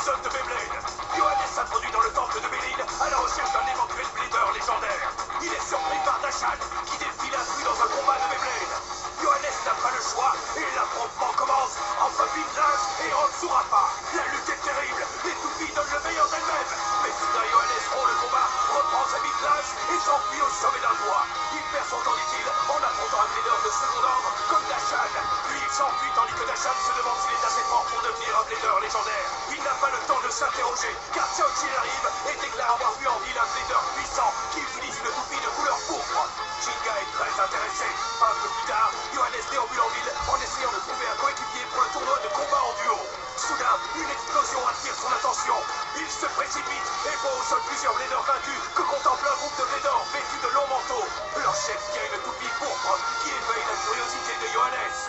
épisode de Beyblade. Johannes s'introduit dans le temple de Bélil à la recherche d'un éventuel blader légendaire. Il est surpris par Dashan qui défile intrus dans un combat de Beyblade. Johannes n'a pas le choix et l'affrontement commence entre Vintage et Rotsurapa. La lutte est terrible, les toupies donnent le meilleur d'elles-mêmes. Mais soudain Johannes rompt le combat, reprend sa Vintage et s'enfuit au sommet d'un toit. Il perd son temps, dit-il, en affrontant un blader de second ordre comme Dashan. Puis il s'enfuit tandis que Dashan se demande s'il est assez fort pour devenir un blader légendaire. Il n'a pas le temps de s'interroger car Chaochi arrive et déclare avoir vu en ville un blader puissant qui utilise une toupie de couleur pourpre. Jinga est très intéressé. Un peu plus tard, Johannes déambule en ville en essayant de trouver un coéquipier pour le tournoi de combat en duo. Soudain, une explosion attire son attention. Il se précipite et voit au sol plusieurs bladers vaincus que contemple un groupe de bladers vêtus de longs manteaux. Leur chef tient une toupie pourpre qui éveille la curiosité de Johannes.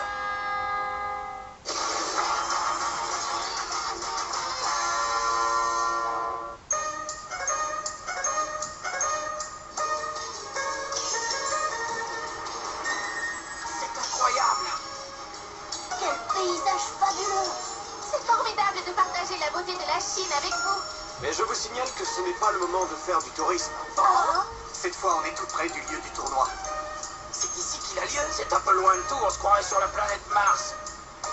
C'est incroyable! Quel paysage fabuleux! C'est formidable de partager la beauté de la Chine avec vous. Mais je vous signale que ce n'est pas le moment de faire du tourisme. Oh, Cette fois, on est tout près du lieu du tournoi. C'est ici qu'il a lieu? C'est un peu loin de tout, on se croirait sur la planète Mars.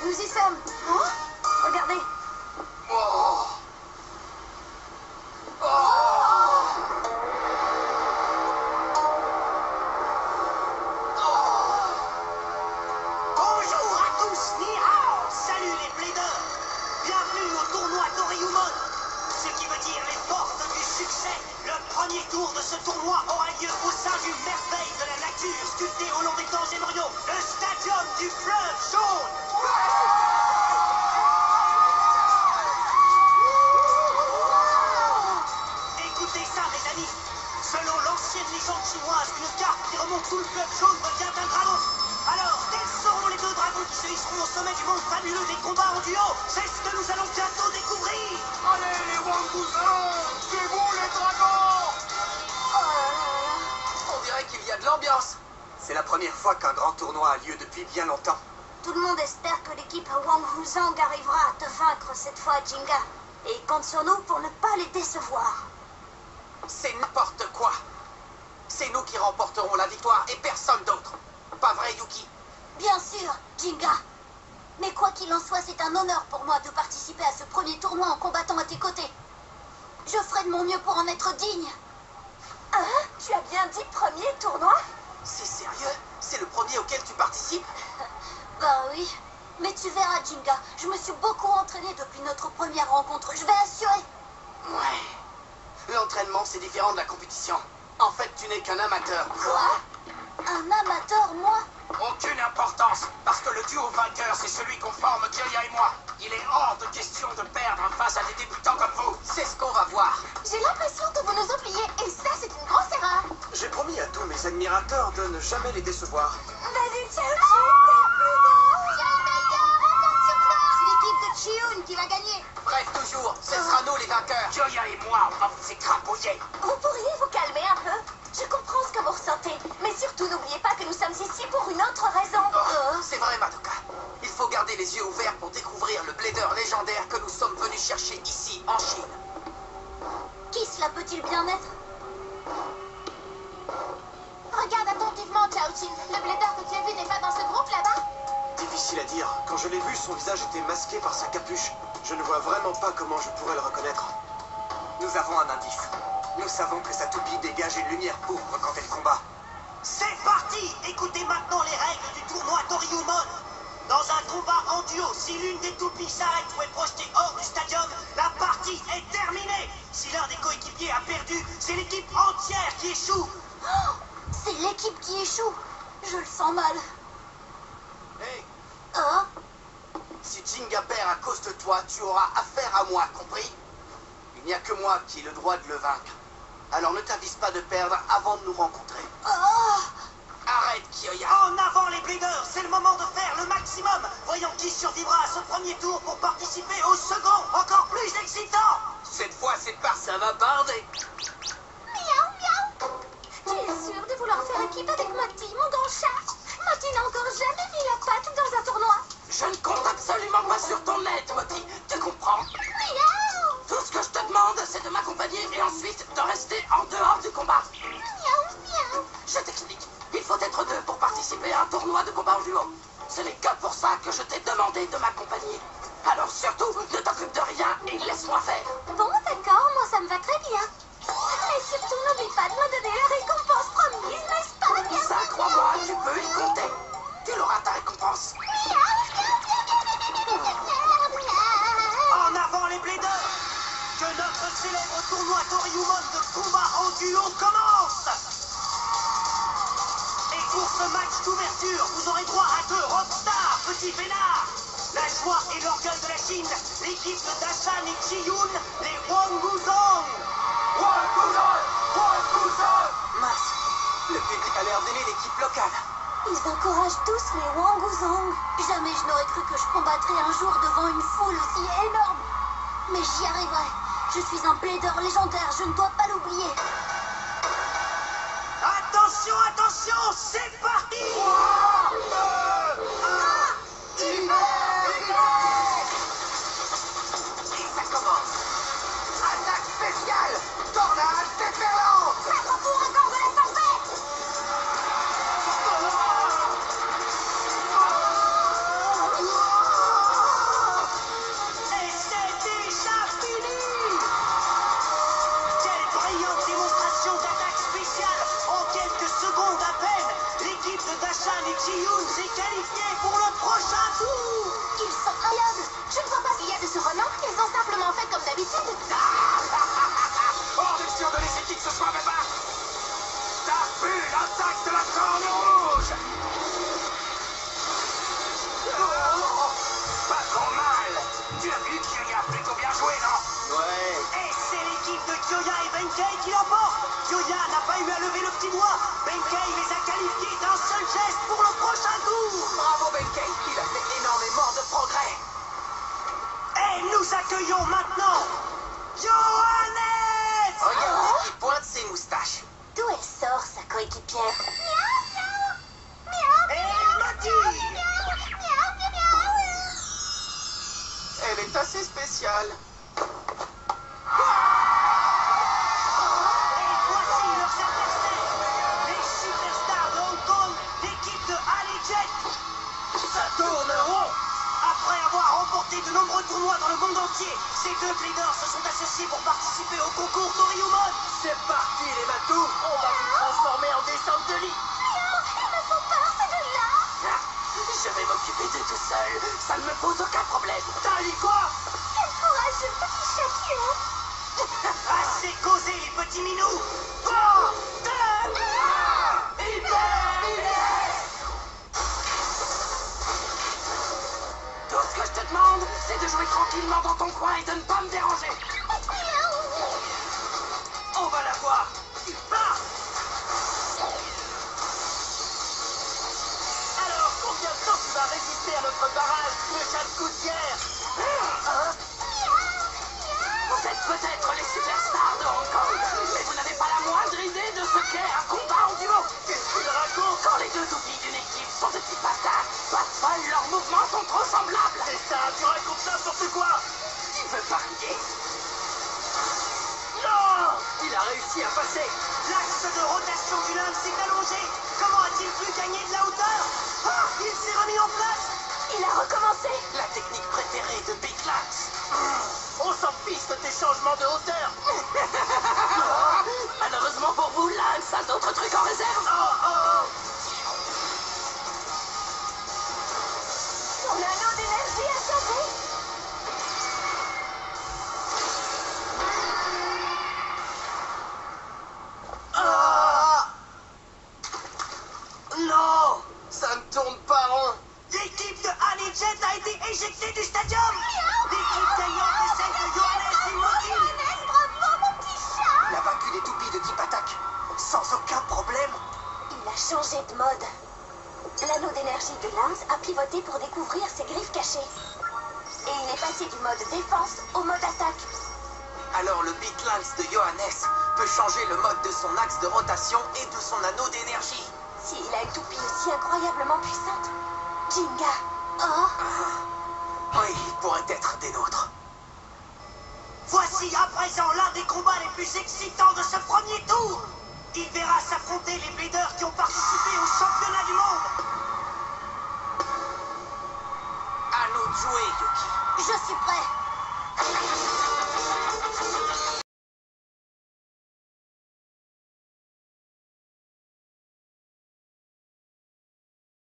nous y sommes. Oh, regardez. Oh! Bonjour à tous, ni hao! Salut les bladers! Bienvenue au tournoi Doryumon! Ce qui veut dire les portes du succès. Le premier tour de ce tournoi aura lieu au sein d'une merveille de la nature sculptée au long des temps émoriaux, le stadium du fleuve jaune! Écoutez ça, mes amis! Selon l'ancienne légende chinoise, une carte qui remonte sous le fleuve jaune retient un dragon. Alors, quels seront les deux dragons qui se hisseront au sommet du monde fabuleux des combats en duo? C'est ce que nous allons bientôt découvrir! Allez les Wangouzans, c'est vous les dragons! Oh là là. On dirait qu'il y a de l'ambiance. C'est la première fois qu'un grand tournoi a lieu depuis bien longtemps. Tout le monde espère que l'équipe Wang Huzang arrivera à te vaincre cette fois, Jinga. Et ils comptent sur nous pour ne pas les décevoir. C'est n'importe quoi. C'est nous qui remporterons la victoire et personne d'autre. Pas vrai, Yuki? Bien sûr, Jinga. Mais quoi qu'il en soit, c'est un honneur pour moi de participer à ce premier tournoi en combattant à tes côtés. Je ferai de mon mieux pour en être digne. Hein? Tu as bien dit premier tournoi? C'est sérieux? C'est le premier auquel tu participes? Ben oui. Mais tu verras, Jinga, je me suis beaucoup entraîné depuis notre première rencontre. Je vais assurer. Ouais. L'entraînement, c'est différent de la compétition. En fait, tu n'es qu'un amateur. Quoi? Un amateur, moi? Aucune importance, parce que le duo vainqueur, c'est celui qu'on forme Kirya et moi. Il est hors de question de perdre face à des débutants comme vous. C'est ce qu'on va voir. J'ai l'impression que vous nous oubliez, et ça, c'est une grosse erreur. J'ai promis à tous mes admirateurs de ne jamais les décevoir. Vas-y, Chaochi, t'es le plus grand. C'est l'équipe de Chiun qui va gagner. Bref, toujours, ce sera nous les vainqueurs. Kirya et moi, on va vous écrabouiller. Vous pourriez vous calmer un peu? Je comprends ce que vous ressentez, mais surtout n'oubliez pas que nous sommes ici pour une autre raison. C'est vrai, Madoka. Il faut garder les yeux ouverts pour découvrir le blader légendaire que nous sommes venus chercher ici, en Chine. Qui cela peut-il bien être? Regarde attentivement, Chaochin. Le blader que tu as vu n'est pas dans ce groupe là-bas? Difficile à dire. Quand je l'ai vu, son visage était masqué par sa capuche. Je ne vois vraiment pas comment je pourrais le reconnaître. Nous avons un indice. Nous savons que sa toupie dégage une lumière pourpre quand elle combat. C'est parti! Écoutez maintenant les règles du tournoi Doryumon. Dans un combat en duo, si l'une des toupies s'arrête ou est projetée hors du stadium, la partie est terminée. Si l'un des coéquipiers a perdu, c'est l'équipe entière qui échoue. Oh, c'est l'équipe qui échoue. Je le sens mal. Hey, Oh, si Jinga perd à cause de toi, tu auras affaire à moi, compris? Il n'y a que moi qui ai le droit de le vaincre. Alors ne t'avise pas de perdre avant de nous rencontrer. oh. Arrête, Kiyoya. En avant les bleeders, c'est le moment de faire le maximum. Voyons qui survivra à ce premier tour pour participer au second, encore plus excitant. Cette fois, c'est pas ça va barder. Miaou, miaou. Tu es sûr de vouloir faire équipe avec Mati, mon grand chat? Mati n'a encore jamais mis la patte dans un tournoi. Je ne compte absolument pas sur ton aide, Moti. Tu comprends? Miaou. ensuite de rester en dehors du combat. Miaou, miaou. Je t'explique. Il faut être deux pour participer à un tournoi de combat en duo. Ce n'est que pour ça que je t'ai demandé de m'accompagner. Alors surtout, ne t'occupe de rien et laisse-moi faire. Bon, d'accord, moi ça me va très bien. Mais surtout, n'oublie pas de me donner la récompense promise, n'est-ce pas, miaou? Ça, crois-moi, tu peux y compter. Tu l'auras ta récompense. En avant les plaideurs! Que notre célèbre tournoi Toriumon de combat en duo commence! Et pour ce match d'ouverture, vous aurez droit à deux rockstars, petits peinards! La joie et l'orgueil de la Chine, l'équipe de Dashan et Chiyun, les Wanguzong! Mince, le public a l'air d'aimer l'équipe locale. Ils encouragent tous les Wanguzong. Jamais je n'aurais cru que je combattrais un jour devant une foule aussi énorme. Mais j'y arriverai. Je suis un plaideur légendaire, je ne dois pas l'oublier. Attention, attention, c'est parti! Et ça commence. Attaque spéciale. Tornade déferlante. Ça pour encore de la tempête. Et c'est déjà fini! Quelle brillante démonstration d'attaque spéciale! En quelques secondes à peine, l'équipe de Dashan et Chiyun s'est qualifiée pour le prochain tour! Ils sont incroyables. Je ne vois pas ce qu'il y a de surprenant. Ils ont simplement fait comme d'habitude. Hors question de laisser qui que ce soit me battre. T'as vu l'attaque de la corne rouge? Oh, pas trop mal. Tu as vu qu'il a plutôt bien joué, non? Ouais. Et c'est l'équipe de Kyoya et Benkei qui l'emporte! Kyoya n'a pas eu à lever le petit doigt! Benkei les a qualifiés d'un seul geste pour le prochain tour! Bravo Benkei, il a fait énormément de progrès. Et nous accueillons maintenant Johannes! Regardez qui pointe ses moustaches. D'où elle sort, sa coéquipière? Et Mati! Elle est assez spéciale. Et voici leurs adversaires, les superstars de Hong Kong, l'équipe de AliJet. Ça tourne rond. Après avoir remporté de nombreux tournois dans le monde entier, ces deux plaideurs se sont associés pour participer au concours Toriumon. C'est parti les matous. On va vous transformer en descente de lit. Ils me font peur, ces deux-là. Ah, je vais m'occuper d'eux tout seul. Ça ne me pose aucun problème. T'as dit quoi? Quel courageux petit chat tu es. Assez causé les petits minous. 3, 2, 1. Tout ce que je te demande, c'est de jouer tranquillement dans ton coin et de ne pas me déranger. On va la voir. Tu pars. Alors, combien de temps tu vas résister à notre barrage, le chat de gouttière? Hein? Vous êtes peut-être les superstars de Hong Kong, mais vous n'avez pas la moindre idée de ce qu'est un combat en duo. Qu'est-ce qu'il raconte? Quand les deux toupies d'une équipe sont de petites patates, pas de bol, leurs mouvements sont trop semblables. C'est ça, tu racontes n'importe quoi. Tu veux parier? Non! Il a réussi à passer. L'axe de rotation du lynx s'est allongé. Comment a-t-il pu gagner de la hauteur? Ah, il s'est remis en place. Il a recommencé. La technique préférée de Big Lynx. On s'en fiche de tes changements de hauteur. Malheureusement pour vous, Lynx a d'autres trucs en réserve. Son anneau d'énergie a sauvé. Non, ça ne tourne pas rond. L'équipe de AliJet a été éjectée du stadium. L'équipe gagnante est celle de Johannes et Moti. Bravo, mon petit chat. Il a vaincu des toupies de type attaque, sans aucun problème. Il a changé de mode. L'anneau d'énergie de Lynx a pivoté pour découvrir ses griffes cachées. Et il est passé du mode défense au mode attaque. Alors le Big Lynx de Johannes peut changer le mode de son axe de rotation et de son anneau d'énergie. S'il a une toupie aussi incroyablement puissante. Jinga. Oh, Oui, il pourrait être des nôtres. Voici à présent l'un des combats les plus excitants de ce premier tour. Il verra s'affronter les Bladers qui ont participé au championnat du monde. À nous de jouer, Yuki. Je suis prêt.